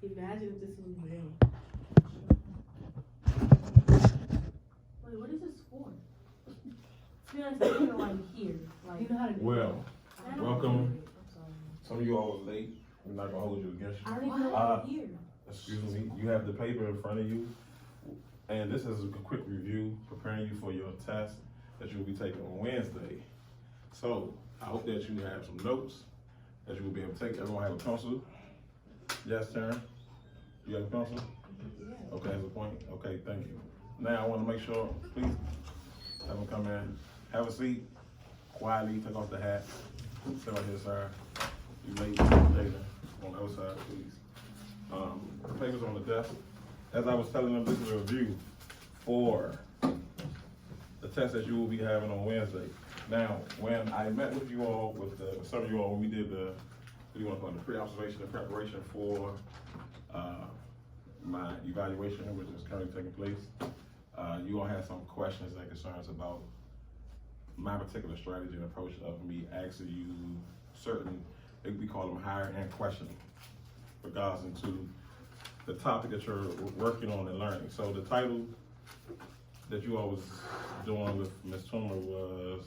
Imagine if this was real. Wait, what is this for? To be honest, I don't know why I'm here. Like, you know how to do Well, I don't welcome. know. I'm sorry. Some of you all was late. I'm not gonna hold you against you. I don't even know why I'm here. Excuse me, you have the paper in front of you, and this is a quick review preparing you for your test that you will be taking on Wednesday. So, I hope that you have some notes that you will be able to take. Everyone have a pencil? Yes, Taryn? You have a pencil? Yeah. Okay, that's a point. Okay, thank you. Now, I want to make sure, please, have them come in, have a seat, quietly, take off the hat, sit right here, sir. You late, Jada, on the other side, please. The papers on the desk. As I was telling them, this is a review for the test that you will be having on Wednesday. Now, when I met with you all, with some of you all, when we did the, what do you want to call it, the pre-observation and preparation for my evaluation, which is currently taking place, you all had some questions and concerns about my particular strategy and approach of me asking you certain, we call them higher end questions regards into the topic that you're working on and learning. So the title that you all was doing with Ms. Toomer was,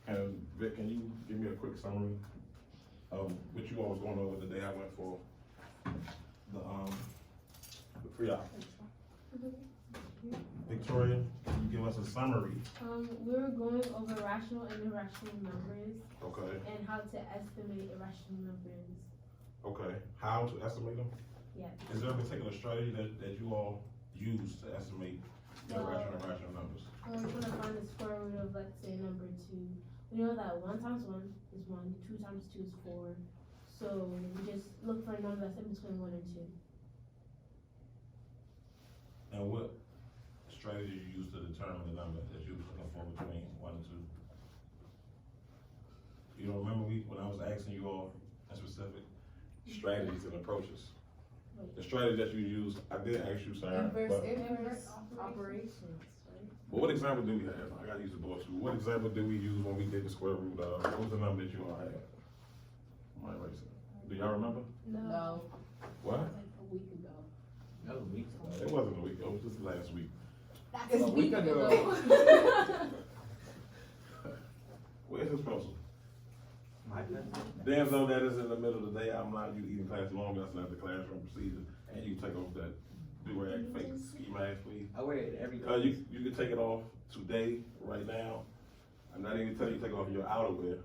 and Vic, can you give me a quick summary of what you all was going over the day I went for the pre-op? Victoria, can you give us a summary? We were going over rational and irrational numbers Okay, and how to estimate irrational numbers. okay. How to estimate them? Yeah. Is there a particular strategy that you all use to estimate irrational and rational numbers? We're trying to find the square root of, let's say, number 2. We know that 1 times 1 is 1, 2 times 2 is 4. So we just look for a number that's in between 1 and 2. And what strategy you use to determine the number that you was looking for between 1 and 2? You don't remember when I was asking you all in specific strategies and approaches? The strategy that you use, I did ask you, Sarah, but Inverse operations, right? what example do we have? I gotta use the board too. What example do we use when we did the square root of, what was the number that you all had? My erase it. Do y'all remember? No. What? A week ago. That was weeks ago. It wasn't a week, it was just last week. That's a week ago. Where's his pencil? My goodness. Dan, though that is in the middle of the day, I'm not you eating class long, that's not the classroom procedure. And you take off that do-rag fake ski mask, please. I wear it every You can take it off today, right now. I'm not even telling you to take off your outerwear.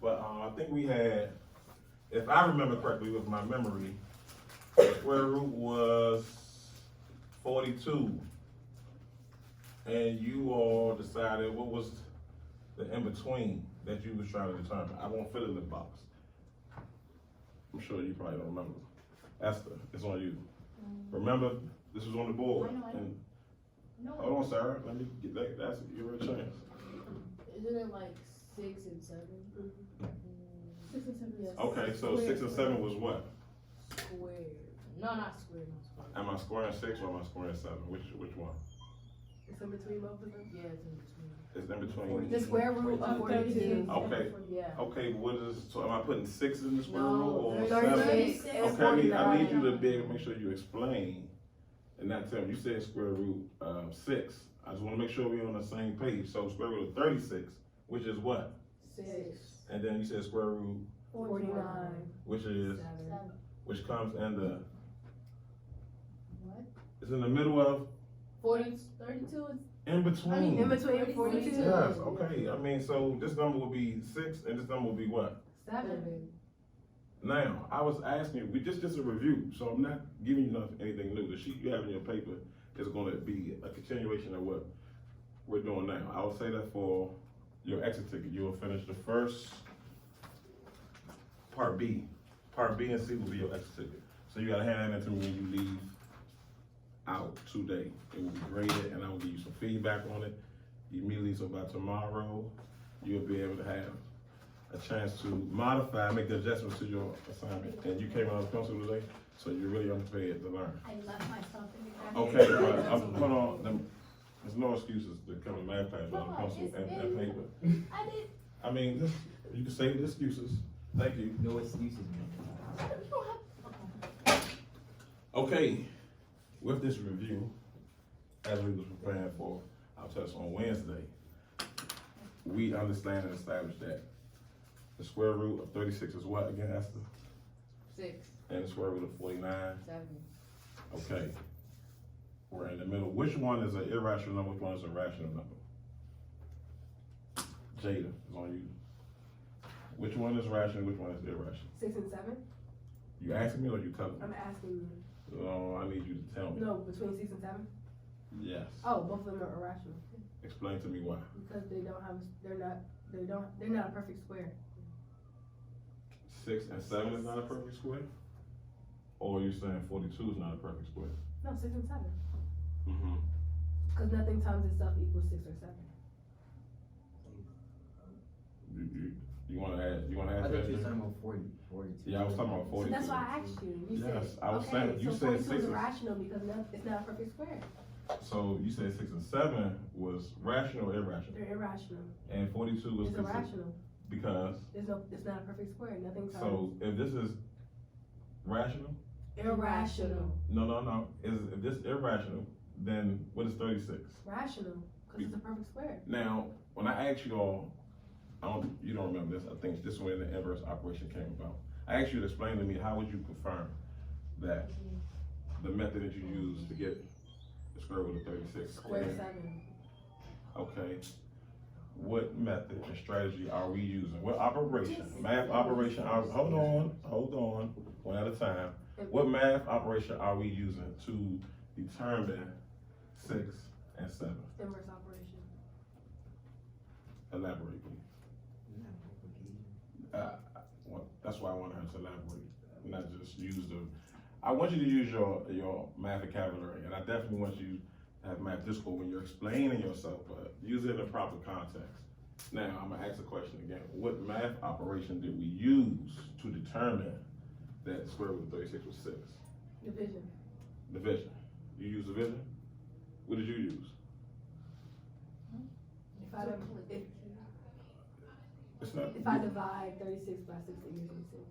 But I think we had, if I remember correctly with my memory, the square root was 42. And you all decided what was the in-between that you was trying to determine. I won't fill in the box. I'm sure you probably don't remember. Esther, it's on you. Remember, this was on the board. And, hold on, Sarah, let me get that, that's your chance. Isn't it like 6 and 7? 6 and 7, yes. Okay, so 6 and 7 was what? Square. No, not square, not square. Am I squaring 6 or am I squaring 7? Which one? It's in between both of them? Yeah, it's in between. It's in between. The square root of 42. Okay. Yeah. Okay, but what is, so am I putting 6 in the square root No, or 36 7? and Okay, I need 49. you to be able to make sure you explain and not tell me. You said square root 6. I just wanna make sure we're on the same page. So square root of 36, which is what? 6. And then you said square root, 49. which is, 7. which comes in the, What? it's in the middle of, 32 is in between. I mean, in between 42. Yes, okay, I mean, so this number will be 6 and this number will be what? 7. Now, I was asking you, we just a review, so I'm not giving you anything new. The sheet you have in your paper is gonna be a continuation of what we're doing now. I will say that for your exit ticket, you will finish the first part B. Part B and C will be your exit ticket. So you gotta hand that in to me when you leave out today. It will be graded and I will give you some feedback on it immediately, so by tomorrow, you'll be able to have a chance to modify, make the adjustments to your assignment. And you came out of pencil today, so you're really unprepared to learn. I left myself in the back. Okay, but hold on, there's no excuses to come to math class without a pencil and paper. I did. I mean, this, you can say the excuses. Thank you. No excuses, man. You don't have. Okay, with this review, as we was preparing for our test on Wednesday, we understand and establish that the square root of 36 is what again, Esther? 6, And the square root of 49? 7. Okay. We're in the middle. Which one is an irrational number? Which one is a rational number? Jada, is on you. Which one is rational? Which one is irrational? 6 and 7? You asking me or you telling me? I'm asking you. Oh, I need you to tell me. No, between 6 and 7? Yes. Oh, both of them are irrational. Explain to me why. Because they're not a perfect square. 6 and 7 is not a perfect square? Or are you saying 42 is not a perfect square? No, 6 and 7. Mm-hmm. Because nothing times itself equals 6 or 7. You wanna add I that? thought you were Jada? talking about 42. Yeah, I was talking about So 42. that's why I asked you. You Yes, said, I was okay, saying, you so said 42 6 is is, irrational because it's not a perfect square. so you said 6 and 7 was rational or irrational? They're irrational. And 42 was It's considered, irrational. because, It's not a perfect square. Nothing times. so if this is rational, Irrational. no, if this is irrational, then what is 36? Rational. Because it's a perfect square. Now, when I asked you all, you don't remember this, I think this is when the inverse operation came about. I asked you to explain to me, how would you confirm that the method that you use to get the square root of 36? Square And- 7. Okay, what method and strategy are we using? What operation, math operation, hold on, one at a time. What math operation are we using to determine 6 and 7? Inverse operation. Elaborate, please. That's why I want her to elaborate, not just use I want you to use your math vocabulary, and I definitely want you to have math discourse when you're explaining yourself, but use it in the proper context. Now, I'm gonna ask the question again. What math operation did we use to determine that the square root of 36 was 6? Division. Division. You use division? What did you use? If I divide 36 by 6, it gives me 6.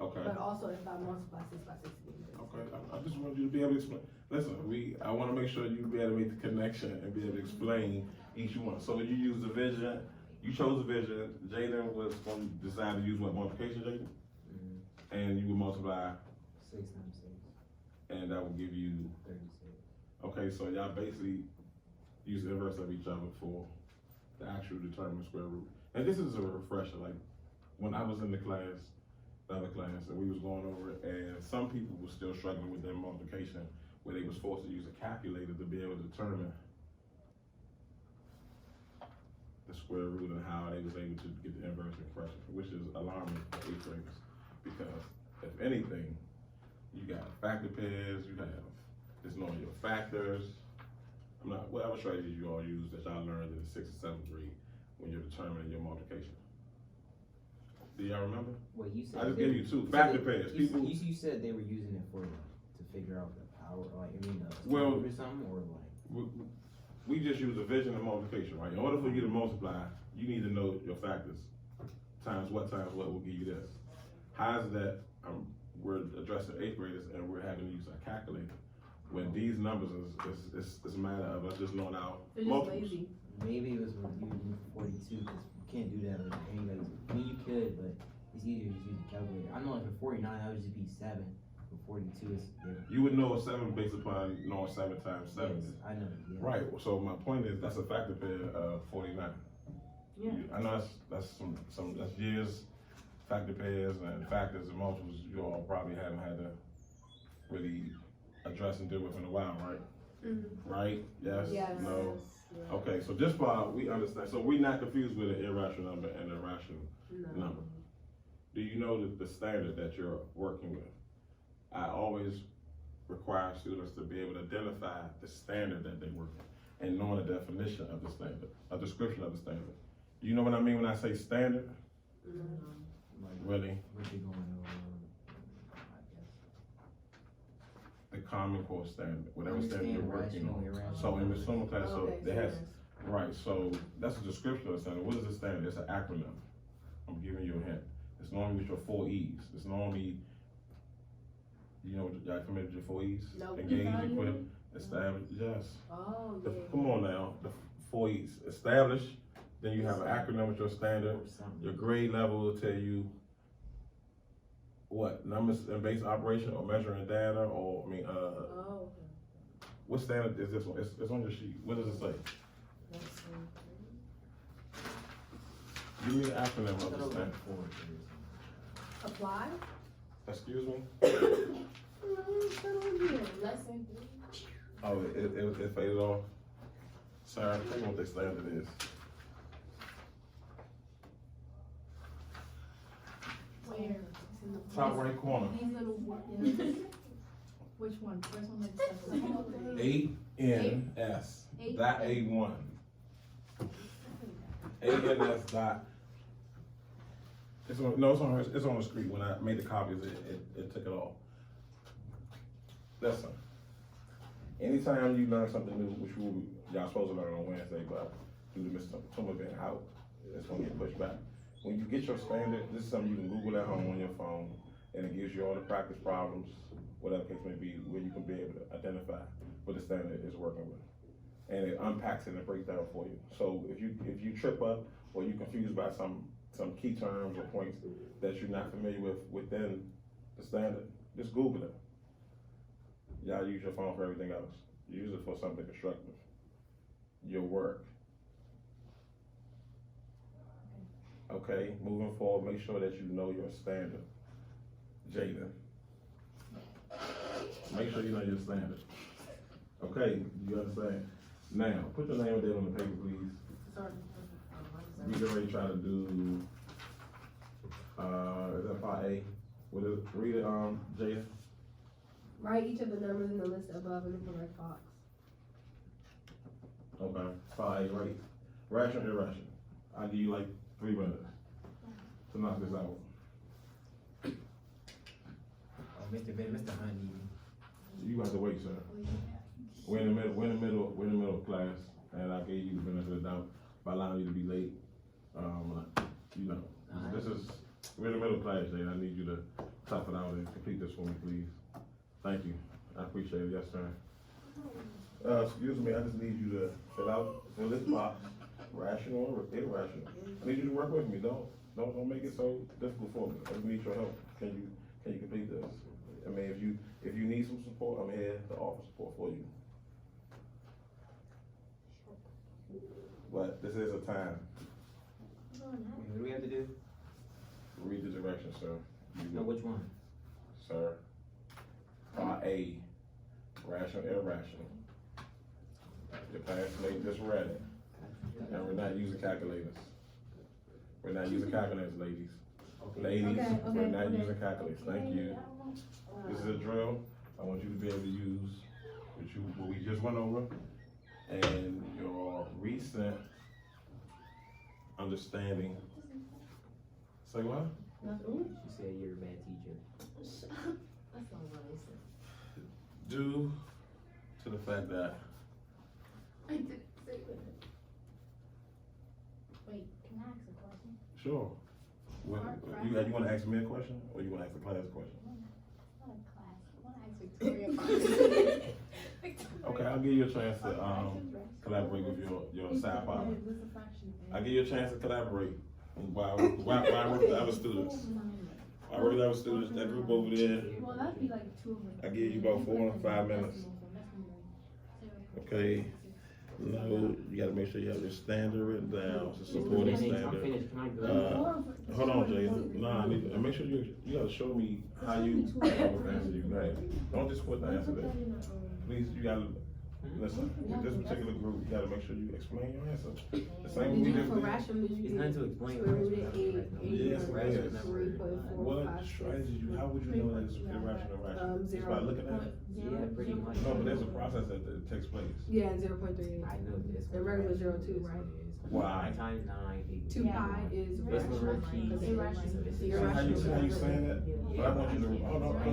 Okay. But also if I multiply 6 by 6, it gives me 6. Okay, I just want you to be able to explain. Listen, I want to make sure you be able to make the connection and be able to explain each one. So you use division, you chose division. Jaden was going to decide to use what, multiplication, Jaden? Mm-hmm. And you would multiply, 6 times 6. and that will give you, 36. okay, so y'all basically use the inverse of each other for the actual determined square root. And this is a refresher, like when I was in the other class, and we was going over it, and some people were still struggling with their multiplication, where they was forced to use a calculator to be able to determine the square root and how they was able to get the inverse expression, which is alarming for 8th graders, because if anything, you got factor pairs, you have just knowing your factors. Whatever strategies you all use that y'all learned in the 6th and 7th grade when you're determining your multiplication. Do y'all remember? Well, you said I just gave you 2 factor pairs. People, you said they were using it to figure out the power, like Well, or something, or like. we just use division and multiplication, right? In order for you to multiply, you need to know your factors. Times what will give you this. How is that? We're addressing 8th graders and we're having to use a calculator. When these numbers is a matter of us just knowing our They're just multiples. lazy. Maybe it was when you were using 42, because you can't do that with anyways. I mean, you could, but it's easier to just use a calculator. I know like for 49, that would just be 7. For 42 is different. You would know a 7 based upon knowing 7 times 7. Yes, I know, yeah. Right, so my point is, that's a factor pair of 49. Yeah. I know that's that's years, factor pairs and factors and multiples you all probably haven't had to really address and deal with in a while, right? Mm-hmm. Right? Yes? Yes. No? Yeah. Okay, so this part we understand. So we're not confused with an irrational number and an irrational No. number. Do you know the standard that you're working with? I always require students to be able to identify the standard that they work with and knowing the definition of the standard, a description of the standard. Do you know what I mean when I say standard? No. Like, Really? what you going over, I guess. The Common Core standard, whatever standard Understand you're working rational, on. irrational. So in the summer class, so Okay, they so has, yes. right, so that's a description of the standard. What is the standard? It's an acronym. I'm giving you a hint. It's normally with your 4 E's. It's normally You know, y'all committed your 4 E's? Nope. Engage, equip, establish, yes. Oh, The- yeah. Come on now, the 4 E's, establish, then you have an acronym with your standard. Or something. Your grade level will tell you what, numbers and base operation or measuring data, or, I mean, Oh, what standard is this one? It's on your sheet. What does it say? okay. Give me the acronym I of thought it the was standard. like 4 or something. Apply? Excuse me? Lesson 3. Oh, it faded off? Sorry, tell me what the standard is. Where? Top right corner. These little words. Which one? First one that's ANS, dot A1. ANS dot. It's on, no, it's on the screen. When I made the copies, it took it off. Listen, anytime you learn something new, which y'all supposed to learn on Wednesday, but due to Mr. Tuma being out, it's gonna get pushed back. When you get your standard, this is something you can Google at home on your phone, and it gives you all the practice problems, whatever case may be, where you can be able to identify what the standard is working with. And it unpacks it and breaks down for you. So if you trip up or you're confused by some key terms or points that you're not familiar with within the standard, just Google it. Y'all use your phone for everything else. Use it for something constructive. Your work. Okay, moving forward, make sure that you know your standard. Jaden. Make sure you know your standard. Okay, you understand? Now, put your name and date on the paper, please. Sorry. We get ready to try to do, is that part A? What is it? Read it, Jaden. Write each of the numbers in the list above in the correct box. Okay, part A, right? Rational, irrational. I'll give you like 3 minutes to knock this out. Oh, Mr. Honey. You have to wait, sir. We're in the middle of class, and I gave you the benefit of the doubt by allowing you to be late. You know, we're in the middle of class, Jay. I need you to tough it out and complete this for me, please. Thank you. I appreciate it. Yes, sir. Excuse me, I just need you to fill this box, rational or irrational. I need you to work with me. Don't make it so difficult for me. I just need your help. Can you complete this? I mean, if you need some support, I'm here to offer support for you. But this is a time. What do we have to do? Read the directions, sir. No, which one? Sir. Part A, rational, irrational. The classmate just read it. And we're not using calculators. We're not using calculators, ladies. Okay. Ladies, Okay, we're not okay. using calculators. Thank you. This is a drill. I want you to be able to use what we just went over and your recent understanding. Say what? She said you're a bad teacher. That's not what I said. Due to the fact that I didn't say that. Wait, can I ask a question? sure. You wanna ask me a question or you wanna ask the class a question? Not a class. I want to ask Victoria about Okay, I'll give you a chance to collaborate with your side partner. I'll give you a chance to collaborate while I work with the other students. I work with other students, that group over there. Well, that'd be like 2 of them. I give you about 4 to 5 minutes. Okay. No, you gotta make sure you have your standard written down, it's a supporting I'm standard. finished. Can I go? Hold on, Jay. No, I need, and make sure you gotta show me how you, what answer you got. Don't just put the answer there. Please, you gotta, listen, with this particular group, you gotta make sure you explain your answer. The same way we Did you just for did. rational, did you It's do not to explain. square root of 8, Yes, yes. 3.4, What 5, 6, strategy, how would you know that it's irrational or rational? Just by looking at it? Yeah, pretty much. No, but there's a process that takes place. Yeah, 0.38. I know this. The regular 0.2, right? Why? 9 times 9 equals 2 pi is This one rational. repeats. Because it's So this is- See how you saying that? But I want you to, I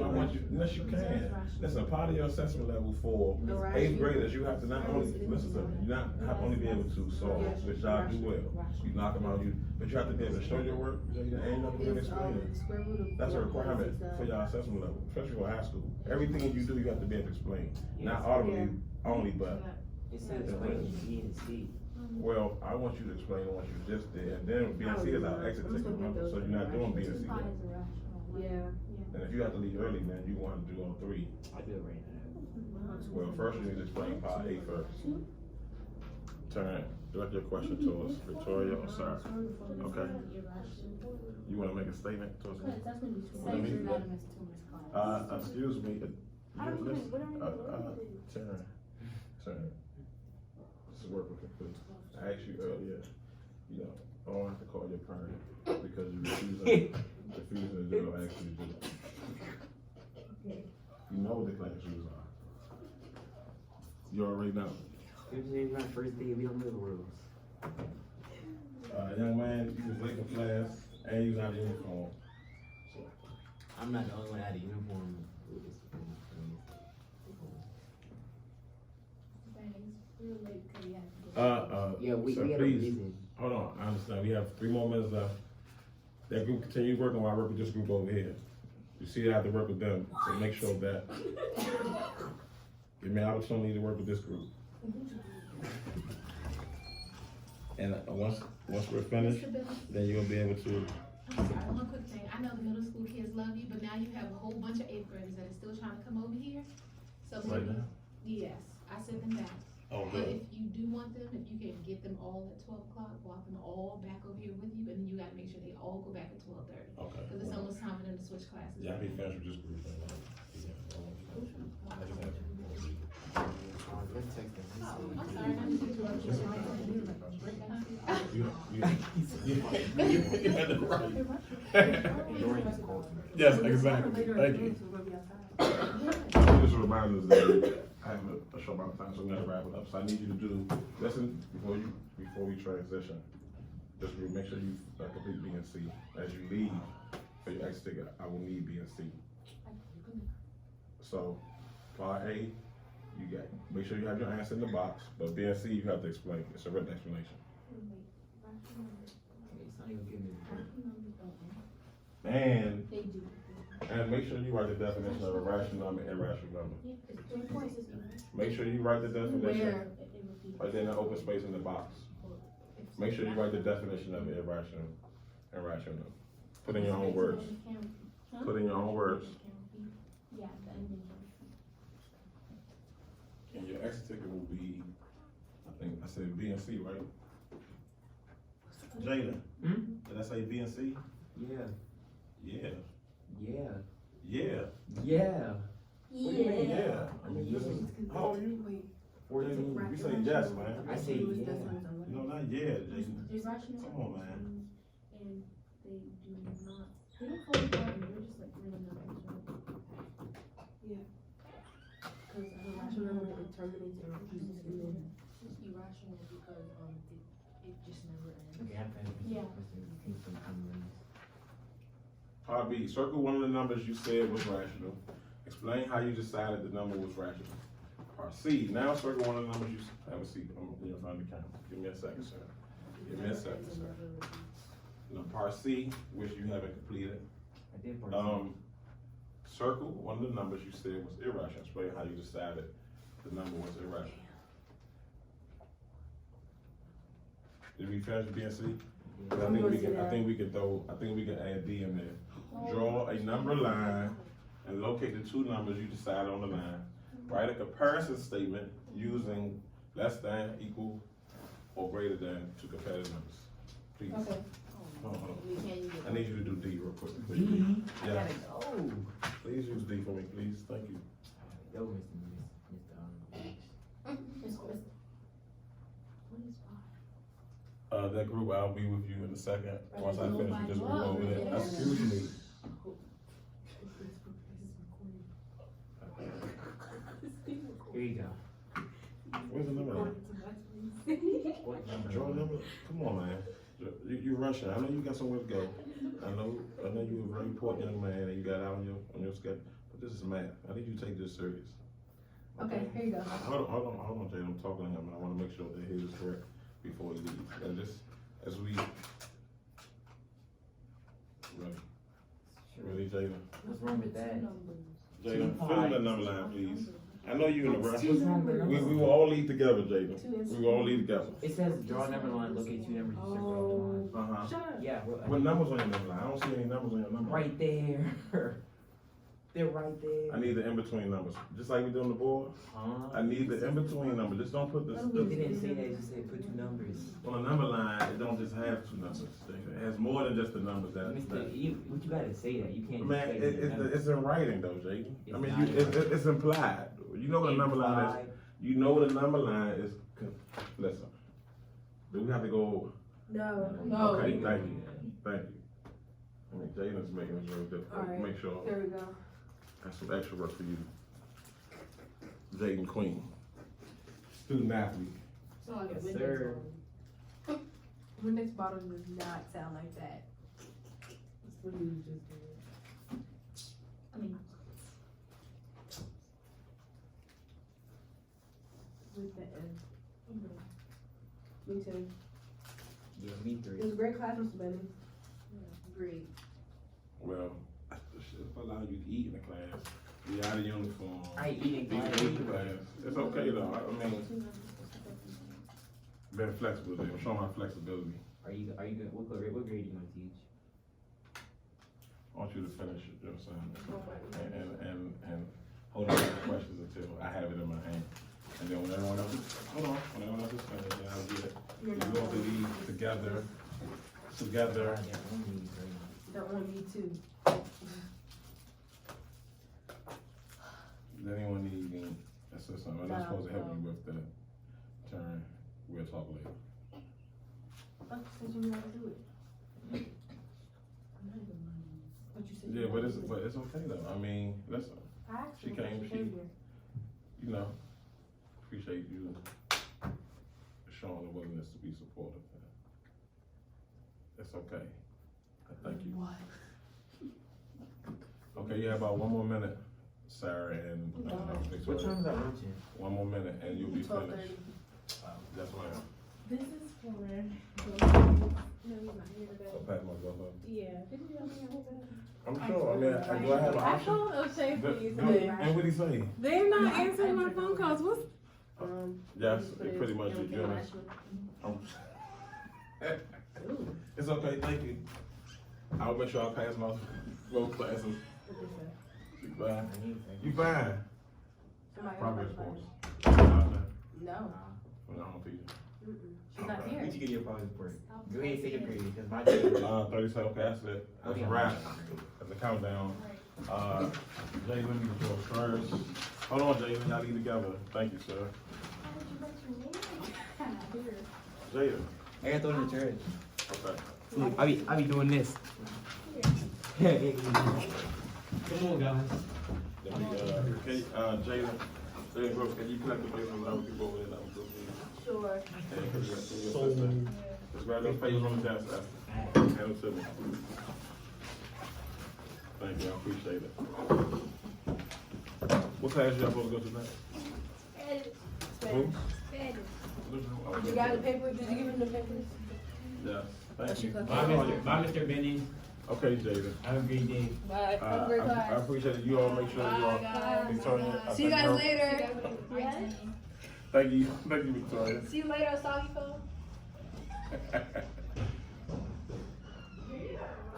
want you, unless you can. Listen, part of your assessment level for The 8th grade graders, you have to not only, listen to me, you not have only be able to solve, which y'all do well. You knock them out, but you have to be able to show your work, and you have to be able to explain it. That's a requirement for your assessment level, especially for high school. Everything you do, you have to be able to explain. Not audibly only, but. It says explaining B and C. Well, I want you to explain what you just did, and then B and C is our exit ticket, remember, so you're not doing B and C. Yeah. And if you have to leave early, man, you want to do on 3. I do it right now. Well, first you need to explain part A first. Turn, direct your question to us, Victoria or Sarah. Okay. You wanna make a statement to us? That's when you What do you mean? Anonymous to Miss Claus. Excuse me, Turn. This is work with complete. I asked you earlier, you know, I don't have to call your parent because you refusing to do what I asked you to do. You know what the class rules are. You already know. It's my first day, we don't know the rules. Young man, you was late for class and you was out of uniform. So, I'm not the only one that had a uniform. Yeah, we so had a please, reason. hold on, I understand, we have 3 more minutes left. That group continue working while I work with this group over here. You see, I have to work with them, so make sure that, give me an opportunity to work with this group. And once we're finished, then you'll be able to. I'm sorry, one quick thing. I know the middle school kids love you, but now you have a whole bunch of 8th graders that are still trying to come over here. So Right maybe, now? yes, I sent them back. Oh, But good. if you do want them, if you can get them all at 12 o'clock, walk them all back over here with you, and then you gotta make sure they all go back at 12:30. Okay. Cause it's almost time for them to switch classes. Yeah, I'll be finished with this group. I just have Let's text them. I'm sorry, I didn't interrupt you. You had it right. Yes, exactly. Thank you. Just a reminder that I have a short amount of time, so we gotta wrap it up. So I need you to do, listen, before we transition. Just make sure you complete B and C. As you leave for your exit ticket, I will need B and C. So, part A, you got, make sure you have your answer in the box, but B and C, you have to explain. It's a written explanation. It's not even giving me And, They do. and make sure you write the definition of a rational number and irrational number. It's 3 points. Make sure you write the definition Where? right there in the open space in the box. Make sure you write the definition of irrational and rational number. Put in your own words. Put in your own words. Yeah, the ending. And your exit ticket will be, I think, I said B and C, right? Jada, did I say B and C? Yeah. Yeah. Yeah. Yeah. Yeah. What do you mean, yeah? I mean, this is, how old are you? 14. You say yes, man. I say yeah. No, not yeah, Jason. Irrational. Come on, man. And they do not, they don't follow the pattern, they're just like random numbers, right? Yeah. Cause an irrational number, it terminates or refuses to live. It's irrational because, it just never ends. Okay, I'm finished. Yeah. Part B, circle one of the numbers you said was rational. Explain how you decided the number was rational. Part C, now circle one of the numbers you, have a seat, I'm gonna find the camera. Give me a second, sir. Give me a second, sir. Now, part C, which you haven't completed, I did part circle one of the numbers you said was irrational. Explain how you decided the number was irrational. Did we finish B and C? I think we can add D in there. Draw a number line and locate the 2 numbers you decided on the line. Write a comparison statement using less than, equal, or greater than to competitive numbers. Please. Okay. Hold on. I need you to do D real quick, please. D? I Yeah. gotta go. Please use D for me, please. Thank you. Yo, Mr. What is five? That group, I'll be with you in a second. Once I finish with this group over there. Excuse me. Here you go. Where's the number? What number? Draw a number? Come on, man. You rushing. I know you got somewhere to go. I know you're a very important young man and you got out on your schedule. But this is math. I need you to take this serious. Okay, here you go. Hold on, Jay, I'm talking to him, and I wanna make sure that his is correct before he leaves, and just, as we. Really, Jada? What's wrong with that? Jada, fill in the number line, please. I know you in a rush. What's wrong with We will all leave together, Jada. We will all leave together. It says draw number line, locate two numbers. Uh-huh. Shut up. Yeah, What numbers on your number line? I don't see any numbers on your number. right there. They're right there. I need the in-between numbers, just like we do on the board. I need the in-between number, just don't put It the, didn't say that, it just said put two numbers. on a number line, it don't just have two numbers. It has more than just the numbers that. What you gotta say that, you can't Man, just say the numbers. it's in writing though, Jay. I mean, It's it's implied. You know what a number line is. Implied. You know what a number line is. Listen, do we have to go? No. Okay, thank you. Thank you. I mean, Jaden's making this real difficult. Alright. Make sure There we go. that's some extra work for you. Jaden Queen, student athlete. So like Yes, a Windex sir. bottle. Windex bottle does not sound like that. That's what you just did. I mean, With the N. Me too. Yeah, me It three. was a great class, Mr. Bennings. Great. Well, if I allow you to eat in the class, be out of uniform. I eat in Be class. in class. It's okay though. I mean, being flexible. I'm showing my flexibility. Are you good? What grade do you want to teach? I want you to finish it, you know what I'm saying? And hold on to the questions until I have it in my hand. And then when everyone else is finished, then I'll get it. You go to leave together. Don't want me to. Does anyone need any assistance? I'm not supposed to help you with the turn. We'll talk later. Oh, since you know how to do it. But you said. But it's okay though. I mean, listen, I asked she you, came, she she- came here. you know, appreciate you showing the willingness to be supportive. It's okay. Thank you. What? Okay, you have about 1 more minute, Sarah and What Victoria. time is that luncheon? 1 more minute and you'll be 12:30. finished. That's why. This is for. No, he's not here today. So pat myself up. Yeah. I'm sure. I mean, do I have an I option? told O'Shea, please. And what'd he say? They're not answering my phone calls. What's Yes, Just put it it pretty much in is doing it. international. It's okay, thank you. I'll make sure I pass my both classes. You fine? You fine? Somebody Progress else course. might No, find it. No. I don't teach. She's not here. Where'd you get your progress report? Go ahead and take a period, because my day. 37, okay, that's it. That's a wrap. That's the countdown. Jay, let me go first. Hold on, Jay, y'all leave together. Thank you, sir. Jada. I got thrown in the trash. Okay. Look, I be doing this. Come on, guys. Let me, Jada, Brooks, can you collect the papers from other people over there? That was good. Sure. Hey, can you get your sister? Just grab those papers on the desk, hand them to me. Thank you, I appreciate it. What class y'all supposed to go to next? Who? You got the paper? Did you give him the papers? Yeah, thank you. Bye, Mr. Bennings. Okay, Jada. Have a great day. Bye. I appreciate it. You all make sure you all. Victoria. See you guys later. Thank you, Victoria. See you later, Soggy phone.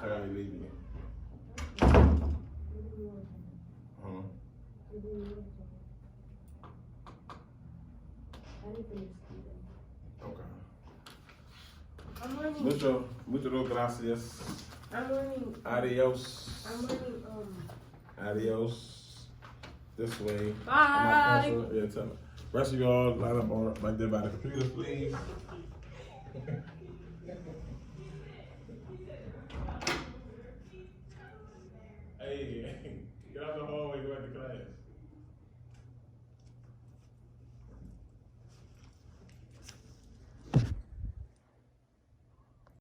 Charlie leaving. Okay. I'm learning. Mucho gracias. I'm learning. Adios. I'm learning. Adios. This way. Bye. Yeah, tell me. Rest of y'all line up on right there by the computer, please. Hey.